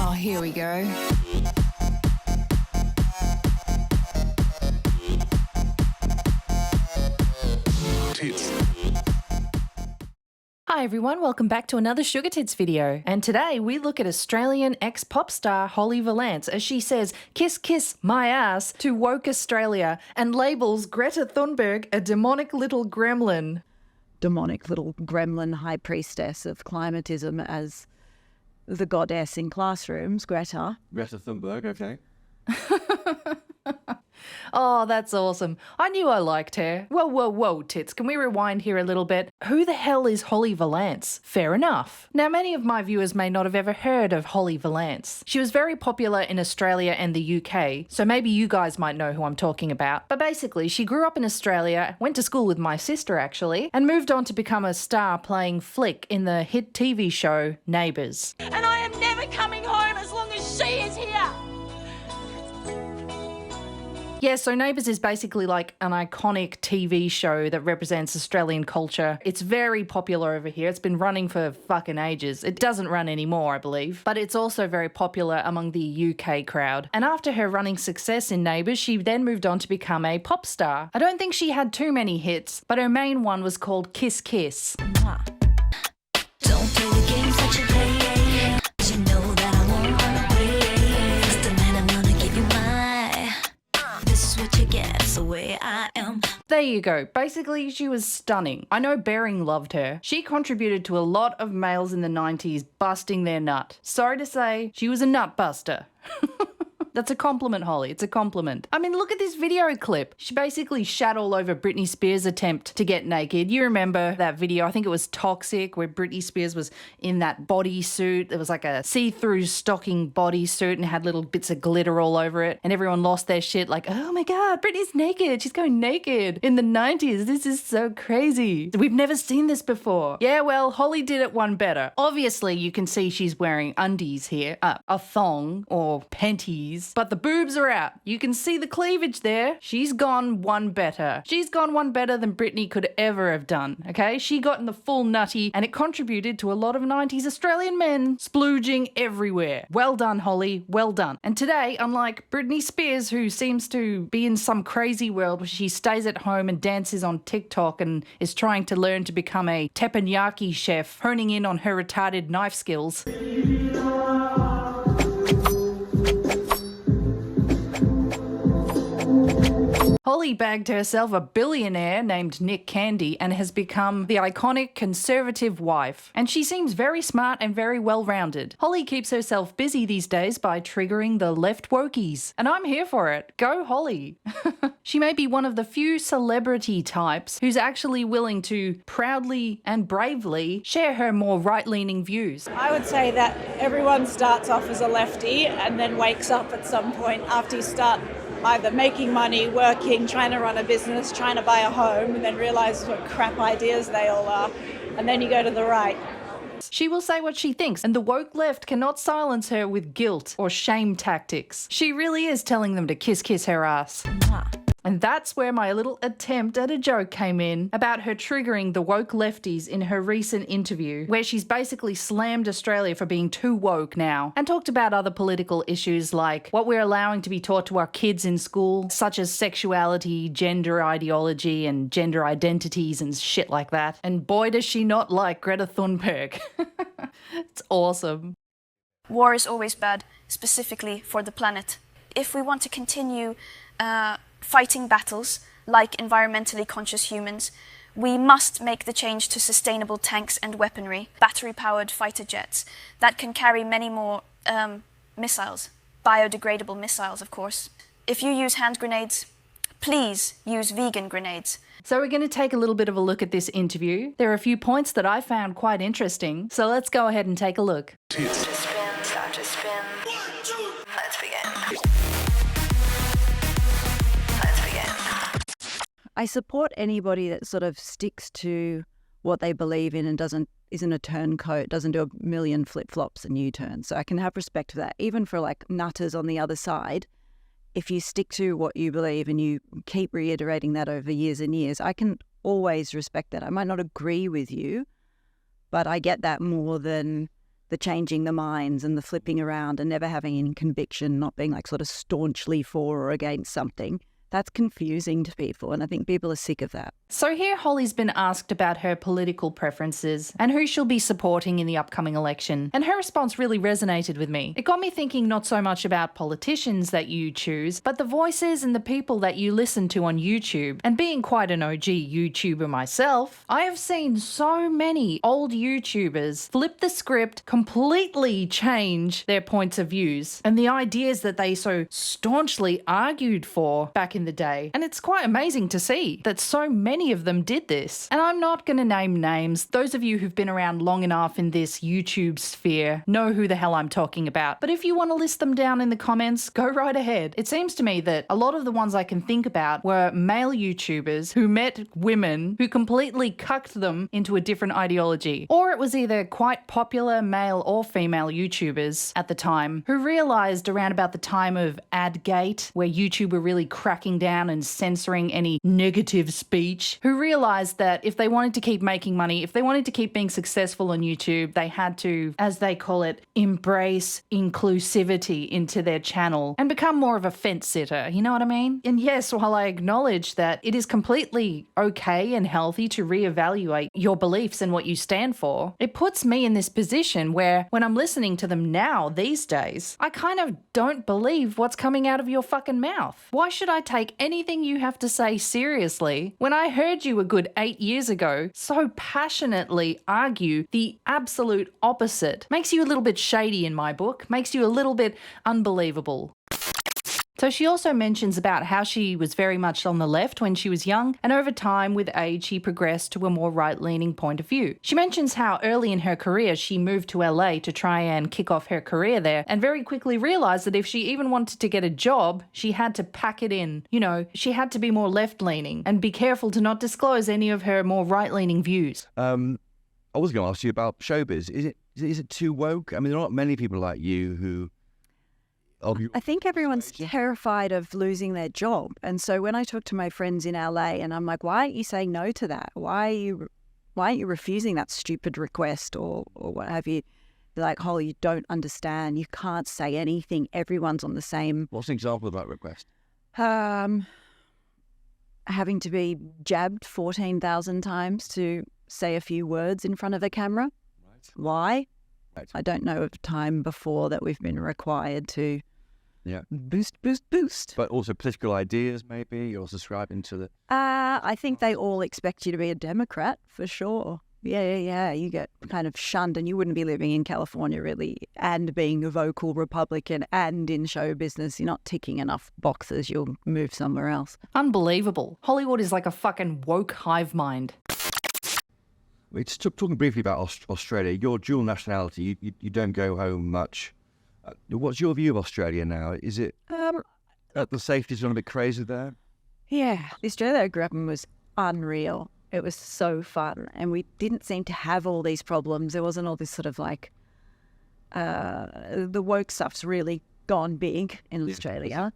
Oh, here we go. Tits. Hi everyone, welcome back to another SugarTits video. And today we look at Australian ex-pop star Holly Valance as she says, "Kiss, kiss my ass" to woke Australia and labels Greta Thunberg a demonic little gremlin. Demonic little gremlin high priestess of climatism as the goddess in classrooms, Greta. Greta Thunberg, okay. Oh, that's awesome. I knew I liked her. Whoa, tits. Can we rewind here a little bit? Who the hell is Holly Valance? Fair enough. Now, many of my viewers may not have ever heard of Holly Valance. She was very popular in Australia and the UK, so maybe you guys might know who I'm talking about. But basically, she grew up in Australia, went to school with my sister actually, and moved on to become a star playing Flick in the hit TV show Neighbours. And I am never coming home as long as she is here. Yeah, so Neighbours is basically like an iconic TV show that represents Australian culture. It's very popular over here. It's been running for fucking ages. It doesn't run anymore, I believe. But it's also very popular among the UK crowd. And after her running success in Neighbours, she then moved on to become a pop star. I don't think she had too many hits, but her main one was called Kiss Kiss. Don't play the games that you play. You know that I won't run away. It's the man I'm gonna give you my. This is what you get, it's the way I am. There you go. Basically, she was stunning. I know Bering loved her. She contributed to a lot of males in the 90s busting their nut. Sorry to say, she was a nut buster. That's a compliment, Holly. It's a compliment. I mean, look at this video clip. She basically shat all over Britney Spears' attempt to get naked. You remember that video? I think it was Toxic, where Britney Spears was in that bodysuit. It was like a see-through stocking bodysuit and had little bits of glitter all over it. And everyone lost their shit like, oh my God, Britney's naked. She's going naked in the 90s. This is so crazy. We've never seen this before. Yeah, well, Holly did it one better. Obviously, you can see she's wearing undies here, a thong or panties. But the boobs are out. You can see the cleavage there. She's gone one better. She's gone one better than Britney could ever have done, okay? She got in the full nutty and it contributed to a lot of 90s Australian men splooging everywhere. Well done, Holly. Well done. And today, unlike Britney Spears, who seems to be in some crazy world where she stays at home and dances on TikTok and is trying to learn to become a teppanyaki chef, honing in on her retarded knife skills. Holly bagged herself a billionaire named Nick Candy and has become the iconic conservative wife. And she seems very smart and very well-rounded. Holly keeps herself busy these days by triggering the left wokies. And I'm here for it. Go Holly. She may be one of the few celebrity types who's actually willing to proudly and bravely share her more right-leaning views. I would say that everyone starts off as a lefty and then wakes up at some point after you start either making money, working, trying to run a business, trying to buy a home, and then realise what crap ideas they all are, and then you go to the right. She will say what she thinks, and the woke left cannot silence her with guilt or shame tactics. She really is telling them to kiss her ass. And that's where my little attempt at a joke came in about her triggering the woke lefties in her recent interview, where she's basically slammed Australia for being too woke now and talked about other political issues like what we're allowing to be taught to our kids in school, such as sexuality, gender ideology and gender identities and shit like that. And boy, does she not like Greta Thunberg. It's awesome. War is always bad, specifically for the planet. If we want to continue fighting battles like environmentally conscious humans, we must make the change to sustainable tanks and weaponry, battery-powered fighter jets that can carry many more missiles, biodegradable missiles, of course. If you use hand grenades, please use vegan grenades. So we're going to take a little bit of a look at this interview. There are a few points that I found quite interesting, so let's go ahead and take a look. Start to spin. Let's begin. I support anybody that sort of sticks to what they believe in and isn't a turncoat, doesn't do a million flip-flops and U-turns. So I can have respect for that. Even for like nutters on the other side, if you stick to what you believe and you keep reiterating that over years and years, I can always respect that. I might not agree with you, but I get that more than the changing the minds and the flipping around and never having any conviction, not being like sort of staunchly for or against something. That's confusing to people, and I think people are sick of that. So here Holly's been asked about her political preferences and who she'll be supporting in the upcoming election, and her response really resonated with me. It got me thinking not so much about politicians that you choose, but the voices and the people that you listen to on YouTube. And being quite an OG YouTuber myself, I have seen so many old YouTubers flip the script, completely change their points of views and the ideas that they so staunchly argued for back in the day. And it's quite amazing to see that so many of them did this. And I'm not going to name names. Those of you who've been around long enough in this YouTube sphere know who the hell I'm talking about. But if you want to list them down in the comments, go right ahead. It seems to me that a lot of the ones I can think about were male YouTubers who met women who completely cucked them into a different ideology. Or it was either quite popular male or female YouTubers at the time who realized around about the time of Adgate, where YouTube were really cracking down and censoring any negative speech, who realized that if they wanted to keep making money, if they wanted to keep being successful on YouTube, they had to, as they call it, embrace inclusivity into their channel and become more of a fence sitter, you know what I mean? And yes, while I acknowledge that it is completely okay and healthy to reevaluate your beliefs and what you stand for, it puts me in this position where when I'm listening to them now, these days, I kind of don't believe what's coming out of your fucking mouth. Why should I take anything you have to say seriously when I heard you a good 8 years ago so passionately argue the absolute opposite? Makes you a little bit shady in my book, makes you a little bit unbelievable. So she also mentions about how she was very much on the left when she was young, and over time, with age, she progressed to a more right-leaning point of view. She mentions how early in her career she moved to LA to try and kick off her career there, and very quickly realised that if she even wanted to get a job, she had to pack it in. You know, she had to be more left-leaning and be careful to not disclose any of her more right-leaning views. I was going to ask you about showbiz. Is it too woke? I mean, there are not many people like you who... I think everyone's terrified of losing their job. And so when I talk to my friends in LA and I'm like, why aren't you saying no to that? Why aren't you refusing that stupid request or what have you? They're like, Holly, you don't understand. You can't say anything. Everyone's on the same. What's an example of that request? Having to be jabbed 14,000 times to say a few words in front of a camera. Right. Why? Right. I don't know of a time before that we've been required to boost. But also political ideas, maybe? You're subscribing to the... I think they all expect you to be a Democrat, for sure. Yeah. You get kind of shunned, and you wouldn't be living in California, really, and being a vocal Republican and in show business. You're not ticking enough boxes. You'll move somewhere else. Unbelievable. Hollywood is like a fucking woke hive mind. We're just talking briefly about Australia. Your dual nationality, you don't go home much. What's your view of Australia now? Is it the safety's gone a bit crazy there? Yeah, the Australia I grew up in was unreal. It was so fun, and we didn't seem to have all these problems. There wasn't all this sort of like the woke stuff's really gone big in Australia.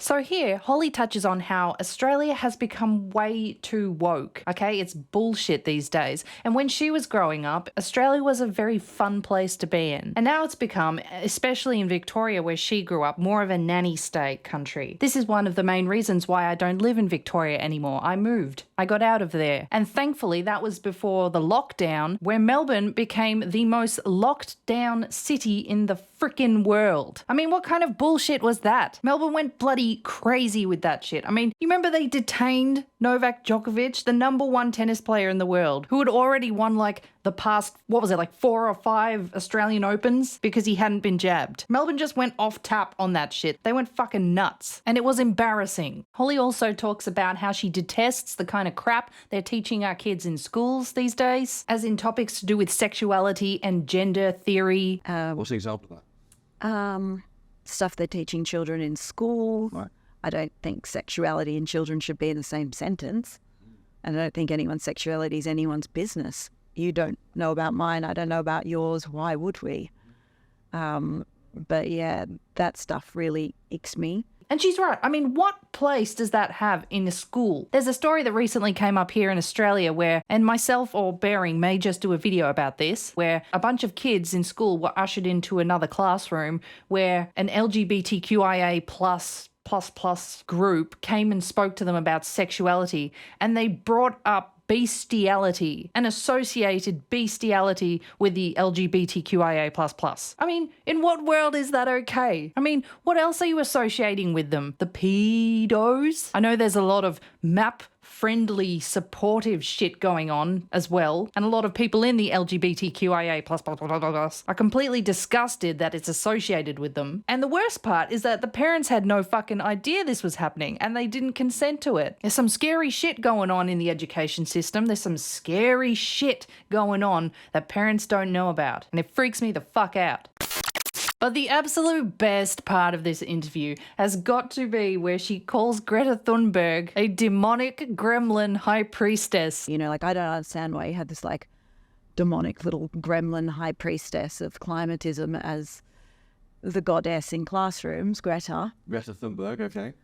So here, Holly touches on how Australia has become way too woke, okay? It's bullshit these days. And when she was growing up, Australia was a very fun place to be in. And now it's become, especially in Victoria where she grew up, more of a nanny state country. This is one of the main reasons why I don't live in Victoria anymore. I moved. I got out of there. And thankfully, that was before the lockdown, where Melbourne became the most locked down city in the frickin' world. I mean, what kind of bullshit was that? Melbourne went bloody crazy with that shit. I mean, you remember they detained Novak Djokovic, the #1 tennis player in the world, who had already won like the past, 4 or 5 Australian Opens because he hadn't been jabbed. Melbourne just went off tap on that shit. They went fucking nuts. And it was embarrassing. Holly also talks about how she detests the kind of crap they're teaching our kids in schools these days, as in topics to do with sexuality and gender theory. What's an example of that? Stuff they're teaching children in school. Right. I don't think sexuality and children should be in the same sentence. And I don't think anyone's sexuality is anyone's business. You don't know about mine, I don't know about yours, why would we? But yeah, that stuff really icks me. And she's right. I mean, what place does that have in a school? There's a story that recently came up here in Australia where, and myself or Bering may just do a video about this, where a bunch of kids in school were ushered into another classroom where an LGBTQIA plus group came and spoke to them about sexuality, and they brought up bestiality and associated bestiality with the LGBTQIA++. I mean, in what world is that okay? I mean, what else are you associating with them? The pedos? I know there's a lot of friendly, supportive shit going on as well, and a lot of people in the LGBTQIA++ are completely disgusted that it's associated with them. And the worst part is that the parents had no fucking idea this was happening, and they didn't consent to it. There's some scary shit going on in the education system. There's some scary shit going on that parents don't know about, and it freaks me the fuck out. But the absolute best part of this interview has got to be where she calls Greta Thunberg a demonic gremlin high priestess. You know, like, I don't understand why you had this, like, demonic little gremlin high priestess of climatism as the goddess in classrooms, Greta. Greta Thunberg, okay.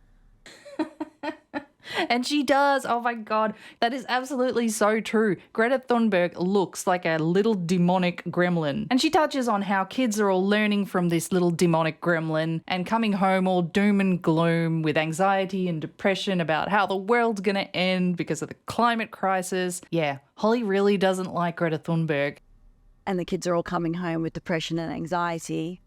And she does. Oh my God. That is absolutely so true. Greta Thunberg looks like a little demonic gremlin. And she touches on how kids are all learning from this little demonic gremlin and coming home all doom and gloom with anxiety and depression about how the world's going to end because of the climate crisis. Yeah, Holly really doesn't like Greta Thunberg. And the kids are all coming home with depression and anxiety.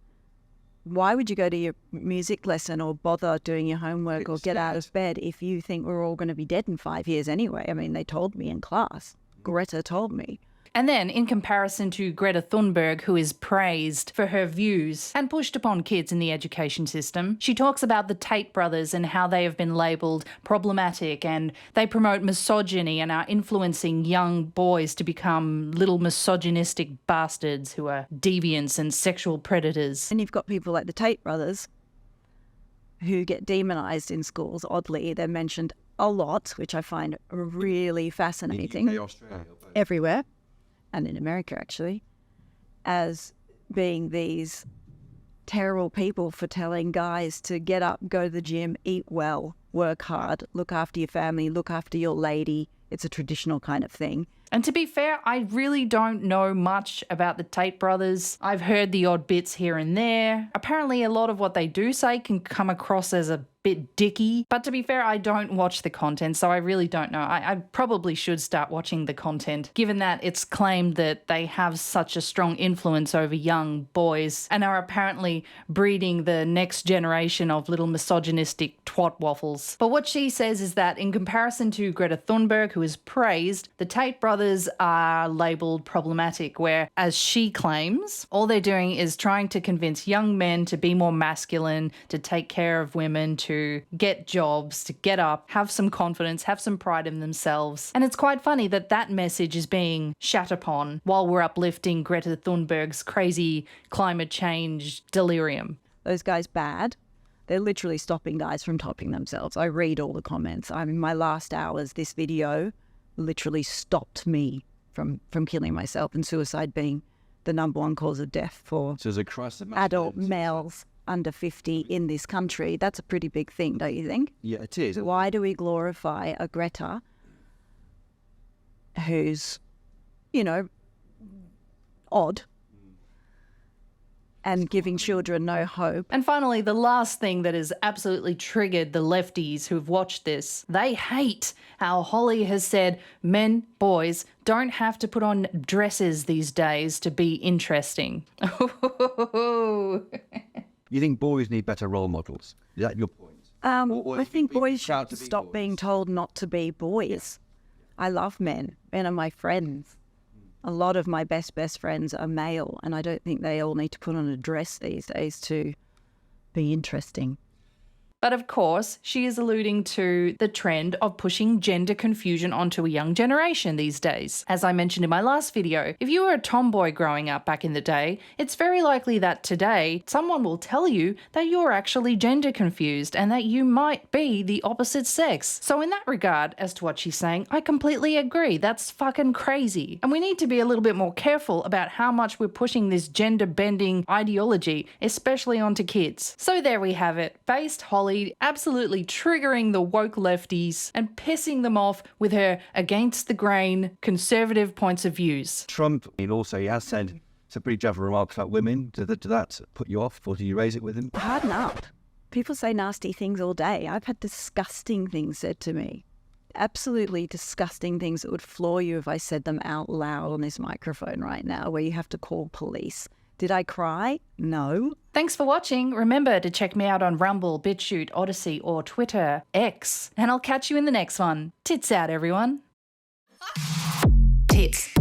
Why would you go to your music lesson or bother doing your homework or get out of bed if you think we're all going to be dead in 5 years anyway? I mean, they told me in class. Greta told me. And then, in comparison to Greta Thunberg, who is praised for her views and pushed upon kids in the education system, she talks about the Tate brothers and how they have been labelled problematic, and they promote misogyny and are influencing young boys to become little misogynistic bastards who are deviants and sexual predators. And you've got people like the Tate brothers who get demonised in schools. Oddly, they're mentioned a lot, which I find really fascinating. UK, Australia, both. Everywhere. And in America, actually, as being these terrible people for telling guys to get up, go to the gym, eat well, work hard, look after your family, look after your lady. It's a traditional kind of thing. And to be fair, I really don't know much about the Tate brothers. I've heard the odd bits here and there. Apparently a lot of what they do say can come across as a bit dicky. But to be fair, I don't watch the content, so I really don't know. I probably should start watching the content, given that it's claimed that they have such a strong influence over young boys and are apparently breeding the next generation of little misogynistic twat waffles. But what she says is that in comparison to Greta Thunberg, who is praised, the Tate brothers are labelled problematic, where, as she claims, all they're doing is trying to convince young men to be more masculine, to take care of women, to get jobs, to get up, have some confidence, have some pride in themselves. And it's quite funny that that message is being shat upon while we're uplifting Greta Thunberg's crazy climate change delirium. Those guys bad. They're literally stopping guys from topping themselves. I read all the comments. I mean, my last hours, this video literally stopped me from killing myself, and suicide being the #1 cause of death for So there's a crisis of adult masculinity. males under 50 in this country. That's a pretty big thing, don't you think? Yeah, it is. Why do we glorify a Greta who's, you know, odd and giving children no hope? And finally, the last thing that has absolutely triggered the lefties who've watched this, they hate how Holly has said men, boys, don't have to put on dresses these days to be interesting. You think boys need better role models? Is that your point? I think boys proud should to be stop boys. being told not to be boys. I love men. Men are my friends. A lot of my best friends are male, and I don't think they all need to put on a dress these days to be interesting. But of course, she is alluding to the trend of pushing gender confusion onto a young generation these days. As I mentioned in my last video, if you were a tomboy growing up back in the day, it's very likely that today someone will tell you that you're actually gender confused and that you might be the opposite sex. So in that regard, as to what she's saying, I completely agree. That's fucking crazy. And we need to be a little bit more careful about how much we're pushing this gender bending ideology, especially onto kids. So there we have it. Based Holly Holly, absolutely triggering the woke lefties and pissing them off with her against the grain conservative points of views. Trump, and also he has said some pretty dreadful remarks about women. Did that put you off, or did you raise it with him? Harden up. People say nasty things all day. I've had disgusting things said to me. Absolutely disgusting things that would floor you if I said them out loud on this microphone right now, where you have to call police. Did I cry? No. Thanks for watching. Remember to check me out on Rumble, BitChute, Odyssey, or Twitter, X. And I'll catch you in the next one. Tits out, everyone. Tits.